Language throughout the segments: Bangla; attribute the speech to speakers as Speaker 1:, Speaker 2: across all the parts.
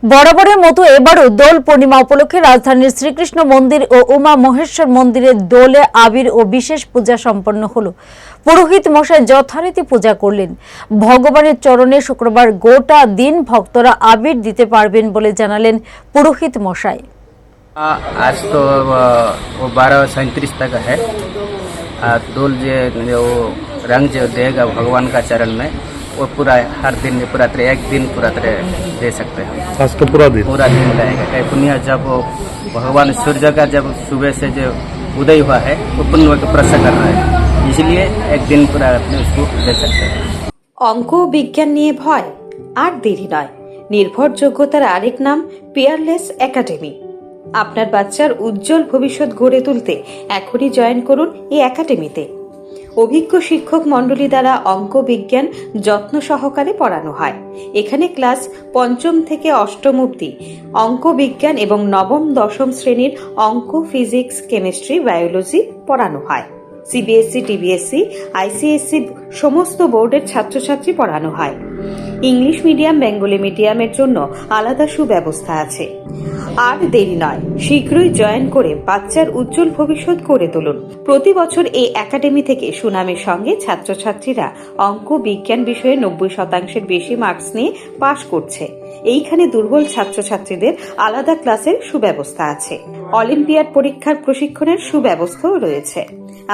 Speaker 1: বরাবরের মতো এবারও দোল পূর্ণিমা উপলক্ষে রাজধানীর শ্রীকৃষ্ণ মন্দির ও উমা মহেশ্বর মন্দিরে দোলে আবির ও বিশেষ পূজা সম্পন্ন হলো। পুরোহিত মশাই যথারীতি পূজা করলেন। ভগবানের চরণে শুক্রবার গোটা দিন ভক্তরা আবির দিতে পারবেন বলে জানালেন পুরোহিত মশাই।
Speaker 2: आज तो वो 12:37 तक है। दोल जो रंग जो देगा भगवान का चरण में वो पूरा हर दिन पूरा तरह एक दिन पूरा तरह दे सकते हैं।
Speaker 3: आज का पूरा दिन
Speaker 2: रहेगा। कई पुण्य जब वो भगवान सूर्य का जब सुबह से जो उदय हुआ है वो पुण्य को प्रसन्न कर रहा है, इसलिए एक दिन पूरा अपने उसको दे सकते हैं।
Speaker 4: অঙ্ক ও বিজ্ঞান নিয়ে ভয় আর দেরি নয়। নির্ভরযোগ্যতার আরেক নাম পিয়ারলেস একাডেমি। আপনার বাচ্চার উজ্জ্বল ভবিষ্যৎ গড়ে তুলতে এখনই জয়েন করুন এই একাডেমিতে। অভিজ্ঞ শিক্ষক মণ্ডলী দ্বারা অঙ্ক বিজ্ঞান যত্ন সহকারে পড়ানো হয়। এখানে ক্লাস ৫ম থেকে ৮ম অবধি অঙ্ক বিজ্ঞান এবং নবম দশম শ্রেণীর অঙ্ক, ফিজিক্স, কেমিস্ট্রি, বায়োলজি পড়ানো হয়। সিবিএসসি, টিবিএসসি, আইসিএসসি সমস্ত বোর্ডের ছাত্রছাত্রী পড়ানো হয়। ইংলিশ মিডিয়াম, বেঙ্গলি মিডিয়ামের জন্য আলাদা সুব্যবস্থা আছে। আর দেরি নয়, শীঘ্রই জয়েন করে বাচ্চার উজ্জ্বল ভবিষ্যৎ গড়ে তুলুন। প্রতি বছর এই একাডেমি থেকে সুনামের সঙ্গে ছাত্রছাত্রীরা অঙ্ক বিজ্ঞান বিষয়ে ৯০% বেশি মার্কস নিয়ে পাশ করছে। এইখানে দুর্বল ছাত্রছাত্রীদের আলাদা ক্লাসের সুব্যবস্থা আছে। অলিম্পিয়াড পরীক্ষার প্রশিক্ষণের সুব্যবস্থাও রয়েছে।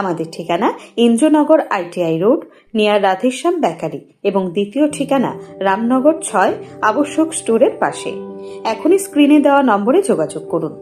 Speaker 4: আমাদের ঠিকানা Indranagar ITI road, near Radheshyam bakery এবং দ্বিতীয় ঠিকানা রামনগর ৬ আবশ্যক স্টোরের পাশে। এখনই স্ক্রিনে দেওয়া নম্বরে যোগাযোগ করুন।